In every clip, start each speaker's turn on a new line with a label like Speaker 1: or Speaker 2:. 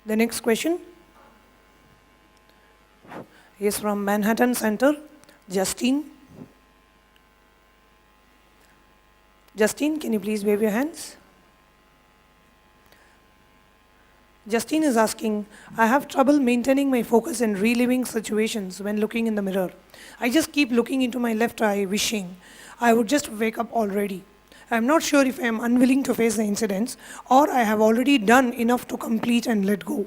Speaker 1: The next question is from Manhattan Center, Justine. Justine, can you please wave your hands? Justine is asking, I have trouble maintaining my focus and reliving situations when looking in the mirror. I just keep looking into my left eye, wishing I would just wake up already. I'm not sure if I am unwilling to face the incidents or I have already done enough to complete and let go.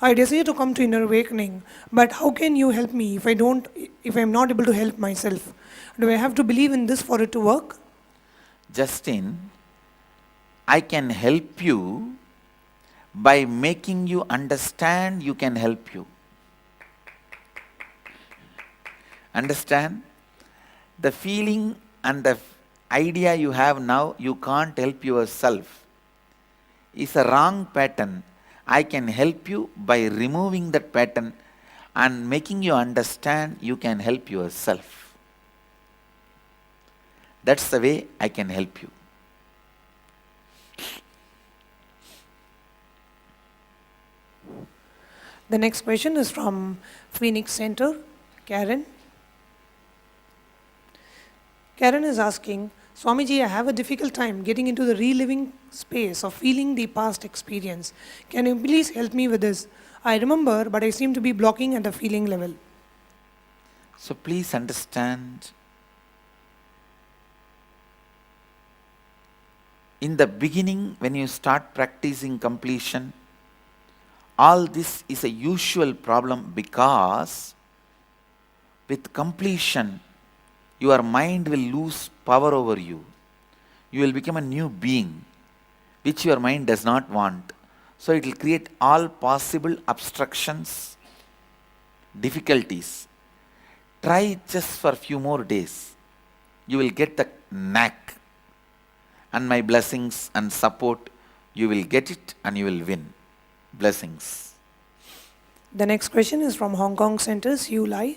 Speaker 1: I desire to come to inner awakening, but how can you help me if I'm not able to help myself? Do I have to believe in this for it to work?
Speaker 2: Justin, I can help you by making you understand you can help you. Understand? The feeling and the idea you have now, you can't help yourself, is a wrong pattern. I can help you by removing that pattern and making you understand you can help yourself. That's the way I can help you.
Speaker 1: The next question is from Phoenix Center, Karen. Karen is asking, Swamiji, I have a difficult time getting into the reliving space of feeling the past experience. Can you please help me with this? I remember, but I seem to be blocking at the feeling level.
Speaker 2: So please understand, in the beginning, when you start practicing completion, all this is a usual problem because with completion, your mind will lose power over you. You will become a new being, which your mind does not want. So it will create all possible obstructions, difficulties. Try it just for a few more days. You will get the knack. And my blessings and support, you will get it and you will win. Blessings.
Speaker 1: The next question is from Hong Kong Centers, Yu Lai.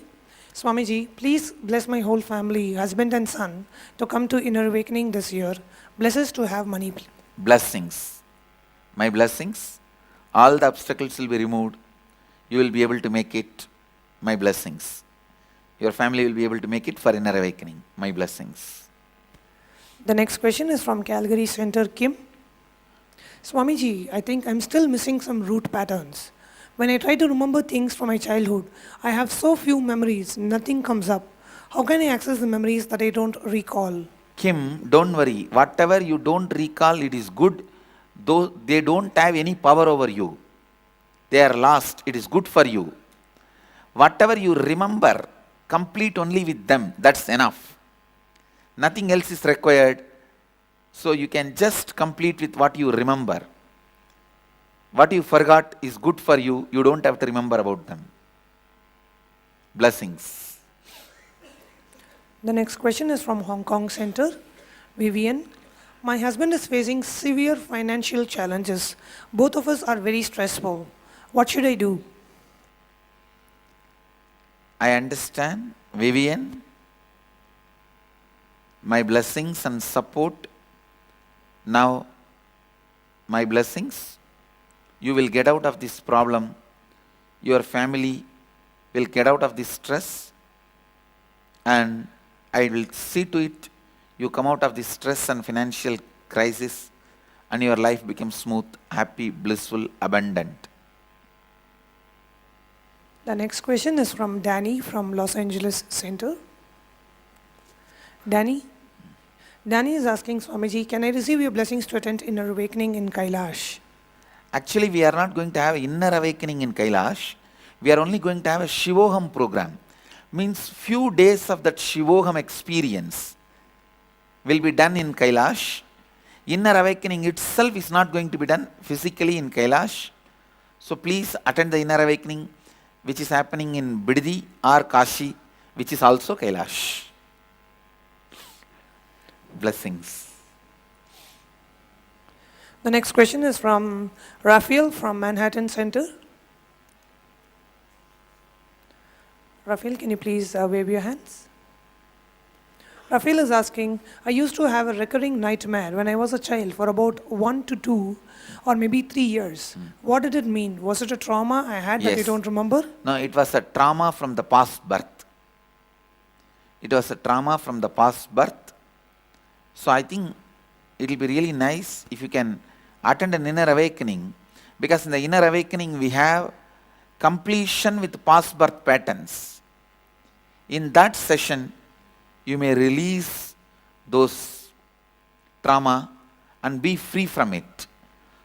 Speaker 1: Swamiji, please bless my whole family, husband and son, to come to inner awakening this year. Bless us to have money.
Speaker 2: Blessings. My blessings. All the obstacles will be removed. You will be able to make it. My blessings. Your family will be able to make it for inner awakening. My blessings.
Speaker 1: The next question is from Calgary Center, Kim. Swamiji, I think I'm still missing some root patterns. When I try to remember things from my childhood, I have so few memories, nothing comes up. How can I access the memories that I don't recall?
Speaker 2: Kim, don't worry. Whatever you don't recall, it is good. Though they don't have any power over you. They are lost. It is good for you. Whatever you remember, complete only with them. That's enough. Nothing else is required. So you can just complete with what you remember. What you forgot is good for you. You don't have to remember about them. Blessings.
Speaker 1: The next question is from Hong Kong Center, Vivian. My husband is facing severe financial challenges. Both of us are very stressful. What should I do?
Speaker 2: I understand, Vivian. My blessings and support. Now, my blessings. You will get out of this problem. Your family will get out of this stress. And I will see to it you come out of this stress and financial crisis and your life becomes smooth, happy, blissful, abundant.
Speaker 1: The next question is from Danny from Los Angeles Center. Danny is asking, Swamiji, can I receive your blessings to attend inner awakening in Kailash?
Speaker 2: Actually, we are not going to have inner awakening in Kailash. We are only going to have a Shivoham program. Means few days of that Shivoham experience will be done in Kailash. Inner awakening itself is not going to be done physically in Kailash. So please attend the inner awakening which is happening in Biddi or Kashi, which is also Kailash. Blessings.
Speaker 1: The next question is from Raphael from Manhattan Center. Raphael, can you please wave your hands? Rafael is asking, I used to have a recurring nightmare when I was a child for about 1 to 2 or maybe 3 years. What did it mean? Was it a trauma I had that I
Speaker 2: Yes.
Speaker 1: don't remember?
Speaker 2: No, it was a trauma from the past birth. It was a trauma from the past birth. So I think it will be really nice if you can attend an inner awakening, because in the inner awakening we have completion with past birth patterns. In that session, you may release those trauma and be free from it,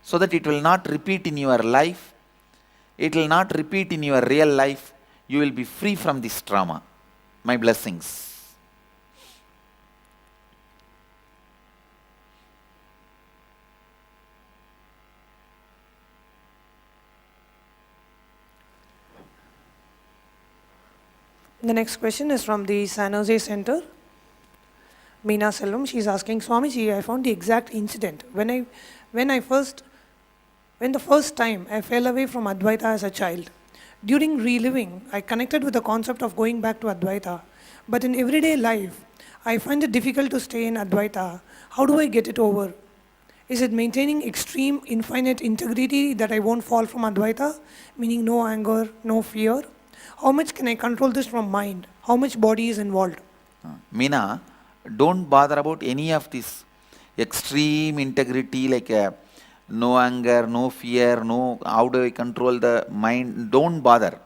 Speaker 2: so that it will not repeat in your life. It will not repeat in your real life. You will be free from this trauma. My blessings.
Speaker 1: The next question is from the San Jose Center. Meena Selvam, she's asking, Swamiji, I found the exact incident when the first time I fell away from Advaita as a child. During reliving, I connected with the concept of going back to Advaita. But in everyday life, I find it difficult to stay in Advaita. How do I get it over? Is it maintaining extreme infinite integrity that I won't fall from Advaita, meaning no anger, no fear? How much can I control this from mind? How much body is involved?
Speaker 2: Meena, don't bother about any of this extreme integrity, like no anger, no fear, no how do I control the mind. Don't bother.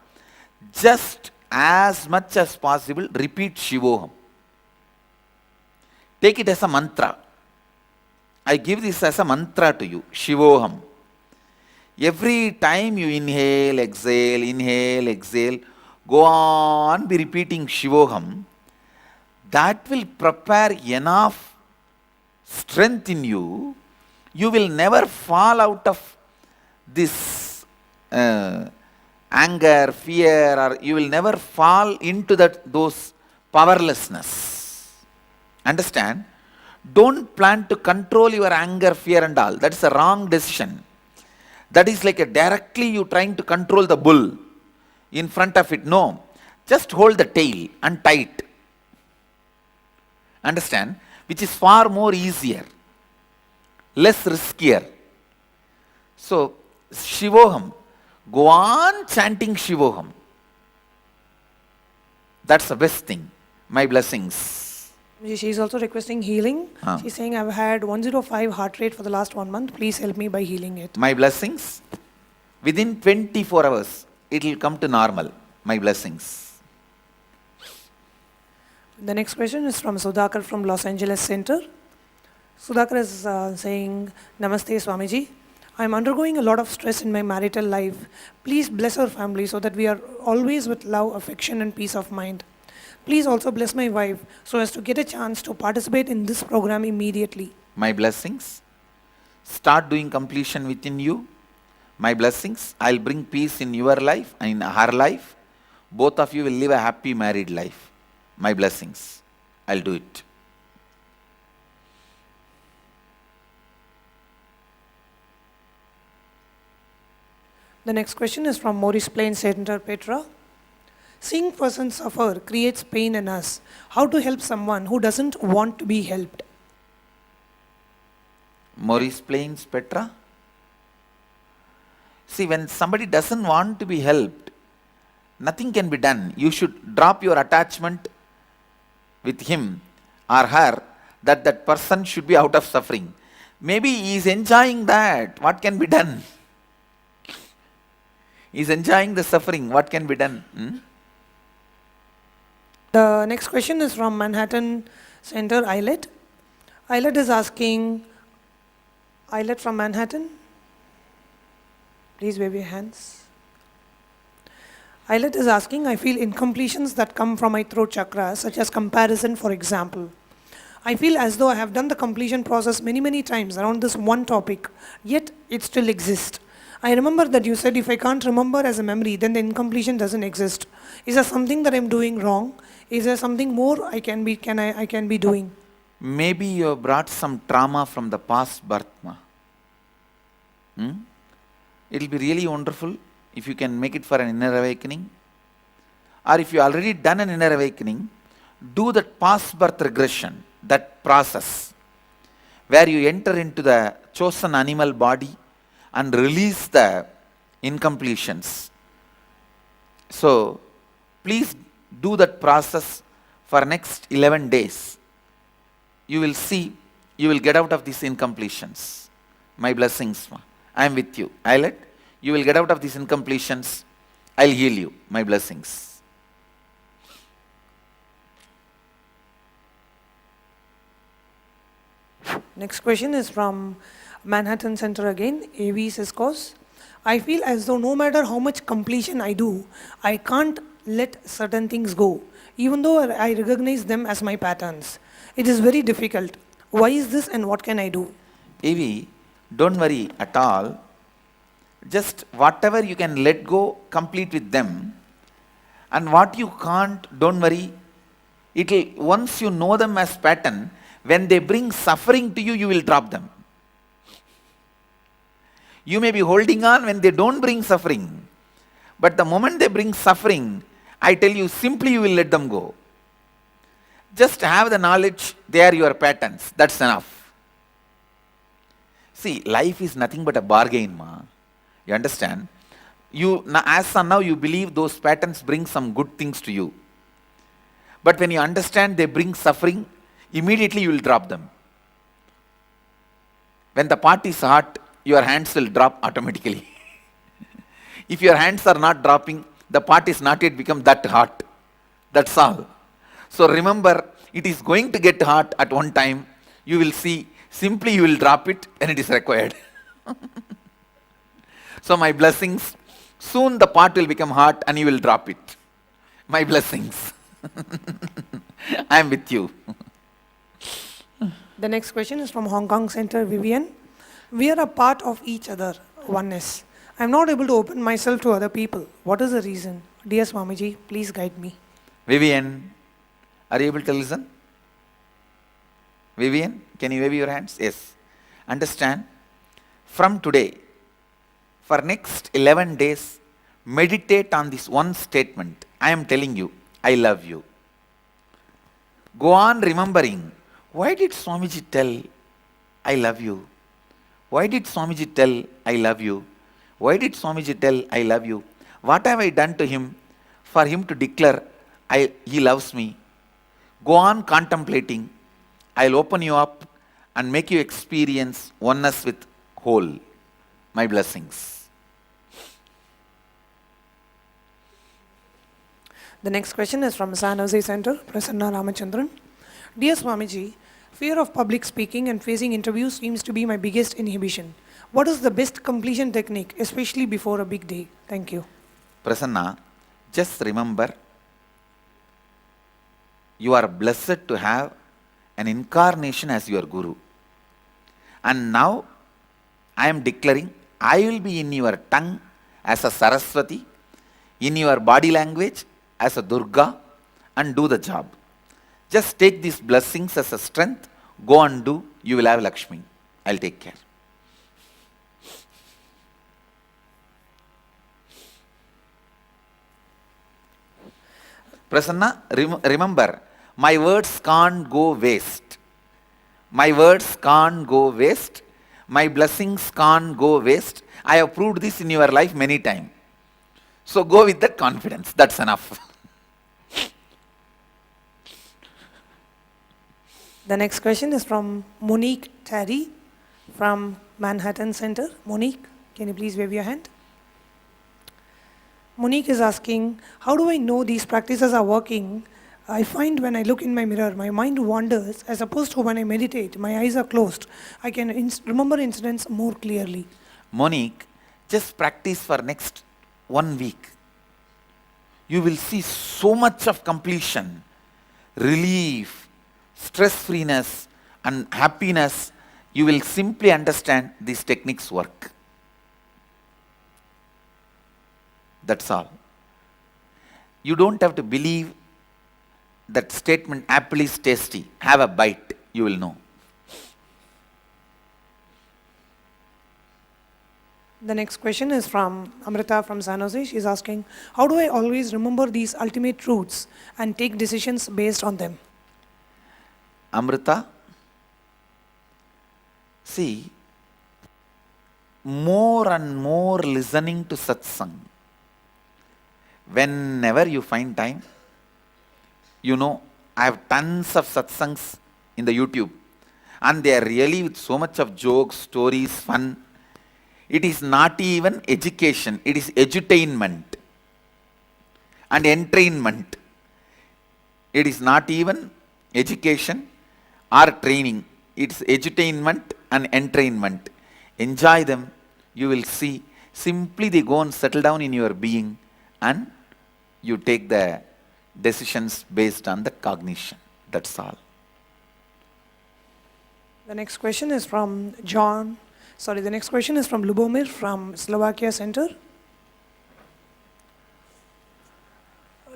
Speaker 2: Just as much as possible repeat Shivoham. Take it as a mantra. I give this as a mantra to you, Shivoham. Every time you inhale, exhale, go on be repeating Shivoham. That will prepare enough strength in you. You will never fall out of this anger, fear, or you will never fall into those powerlessness. Understand? Don't plan to control your anger, fear and all. That is a wrong decision. That is like directly you trying to control the bull in front of it. No. Just hold the tail and tight. Understand? Which is far more easier, less riskier. So, Shivoham. Go on chanting Shivoham. That's the best thing. My blessings.
Speaker 1: She's also requesting healing. She's saying, I've had 105 heart rate for the last 1 month. Please help me by healing it.
Speaker 2: My blessings. Within 24 hours, it will come to normal. My blessings.
Speaker 1: The next question is from Sudhakar from Los Angeles Center. Sudhakar is saying, Namaste Swamiji. I'm undergoing a lot of stress in my marital life. Please bless our family so that we are always with love, affection and peace of mind. Please also bless my wife so as to get a chance to participate in this program immediately.
Speaker 2: My blessings. Start doing completion within you. My blessings. I'll bring peace in your life and in her life. Both of you will live a happy married life. My blessings. I'll do it.
Speaker 1: The next question is from Maurice Plain Center, Petra. Seeing person suffer creates pain in us. How to help someone who doesn't want to be helped?
Speaker 2: Maurice Plains, Petra. See, when somebody doesn't want to be helped, nothing can be done. You should drop your attachment with him or her that that person should be out of suffering. Maybe he is enjoying that. What can be done? He is enjoying the suffering. What can be done?
Speaker 1: The next question is from Manhattan Center, Eyelet. Eyelet is asking, Eyelet from Manhattan, please wave your hands. Eyelet is asking, I feel incompletions that come from my throat chakra, such as comparison, for example. I feel as though I have done the completion process many times around this one topic, yet it still exists. I remember that you said if I can't remember as a memory, then the incompletion doesn't exist. Is there something that I'm doing wrong? Is there something more I can be doing?
Speaker 2: Maybe you have brought some trauma from the past birth. It will be really wonderful if you can make it for an inner awakening. Or if you already done an inner awakening, do that past birth regression, that process, where you enter into the chosen animal body and release the incompletions. So, please do that process for next 11 days. You will see, you will get out of these incompletions. My blessings. I am with you. You will get out of these incompletions. I'll heal you. My blessings.
Speaker 1: Next question is from Manhattan Center again, AV Cisco's. I feel as though no matter how much completion I do, I can't let certain things go, even though I recognize them as my patterns. It is very difficult. Why is this and what can I do?
Speaker 2: Evi, don't worry at all. Just whatever you can let go, complete with them. And what you can't, don't worry. Once you know them as pattern, when they bring suffering to you, you will drop them. You may be holding on when they don't bring suffering. But the moment they bring suffering, I tell you, simply you will let them go. Just have the knowledge, they are your patterns. That's enough. See, life is nothing but a bargain, ma. You understand? As of now, you believe those patterns bring some good things to you. But when you understand they bring suffering, immediately you will drop them. When the pot is hot, your hands will drop automatically. If your hands are not dropping, the pot is not yet become that hot. That's all. So remember, it is going to get hot at one time. You will see, simply you will drop it and it is required. So my blessings, soon the pot will become hot and you will drop it. My blessings. I am with you.
Speaker 1: The next question is from Hong Kong Center, Vivian. We are a part of each other, oneness. I am not able to open myself to other people. What is the reason? Dear Swamiji, please guide me.
Speaker 2: Vivian, are you able to listen? Vivian, can you wave your hands? Yes. Understand? From today, for next 11 days, meditate on this one statement. I am telling you, I love you. Go on remembering, why did Swamiji tell, I love you? Why did Swamiji tell, I love you? Why did Swamiji tell, I love you? What have I done to him for him to declare, he loves me? Go on contemplating. I'll open you up and make you experience oneness with whole. My blessings.
Speaker 1: The next question is from San Jose Center, Prasanna Ramachandran. Dear Swamiji, fear of public speaking and facing interviews seems to be my biggest inhibition. What is the best completion technique, especially before a big day? Thank you.
Speaker 2: Prasanna, just remember, you are blessed to have an incarnation as your Guru. And now, I am declaring, I will be in your tongue as a Saraswati, in your body language as a Durga, and do the job. Just take these blessings as a strength, go and do, you will have Lakshmi. I'll take care. Prasanna, remember, my words can't go waste. My words can't go waste. My blessings can't go waste. I have proved this in your life many times. So go with that confidence. That's enough.
Speaker 1: The next question is from Monique Terry from Manhattan Center. Monique, can you please wave your hand? Monique is asking, how do I know these practices are working? I find when I look in my mirror, my mind wanders, as opposed to when I meditate, my eyes are closed. I can remember incidents more clearly.
Speaker 2: Monique, just practice for next 1 week. You will see so much of completion, relief, stress-freeness, and happiness. You will simply understand these techniques work. That's all. You don't have to believe that statement, apple is tasty. Have a bite, you will know.
Speaker 1: The next question is from Amrita from San Jose. She's asking, how do I always remember these ultimate truths and take decisions based on them?
Speaker 2: Amrita, see, more and more listening to satsang. Whenever you find time, you know, I have tons of satsangs in the YouTube, and they are really with so much of jokes, stories, fun. It is not even education, it is edutainment and entrainment. It is not even education or training, it's edutainment and entrainment. Enjoy them, you will see. Simply they go and settle down in your being, and you take the decisions based on the cognition. That's all.
Speaker 1: The next question is from the next question is from Lubomir from Slovakia Center.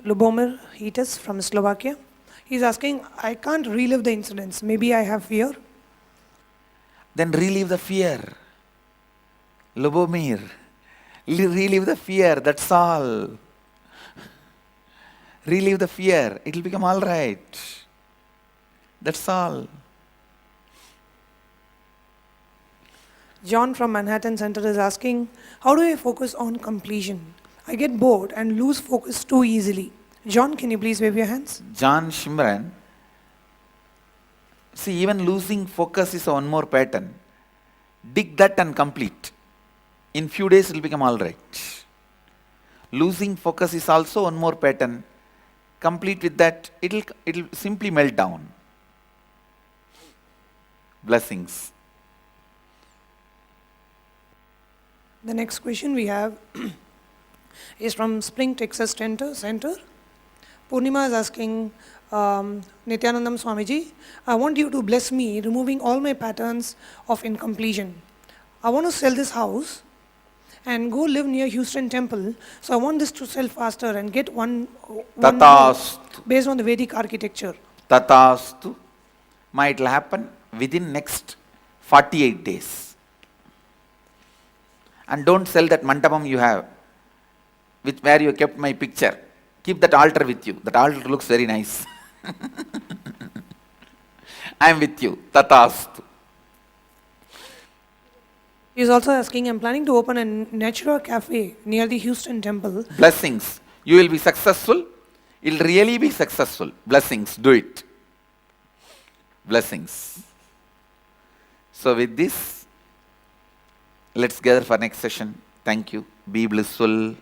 Speaker 1: Lubomir Hitas from Slovakia. He's asking, I can't relive the incidents. Maybe I have fear.
Speaker 2: Then relieve the fear. Lubomir, relieve the fear, that's all. Relieve the fear, it will become all right. That's all.
Speaker 1: John from Manhattan Center is asking, how do I focus on completion? I get bored and lose focus too easily. John, can you please wave your hands?
Speaker 2: John Shimran, see, even losing focus is one more pattern. Dig that and complete. In few days it will become all right. Losing focus is also one more pattern. Complete with that, it'll simply melt down. Blessings.
Speaker 1: The next question we have is from Spring, Texas Center. Purnima is asking, Nityanandam Swamiji, I want you to bless me removing all my patterns of incompletion. I want to sell this house and go live near Houston Temple. So I want this to sell faster and get one
Speaker 2: Tathastu.
Speaker 1: based on the Vedic architecture.
Speaker 2: Tathastu. Might happen within next 48 days. And don't sell that mandapam you have, where you kept my picture. Keep that altar with you. That altar looks very nice. I am with you. Tathastu.
Speaker 1: He is also asking, I'm planning to open a Natura cafe near the Houston Temple.
Speaker 2: Blessings. You will be successful. You'll really be successful. Blessings. Do it. Blessings. So with this, let's gather for next session. Thank you. Be blissful.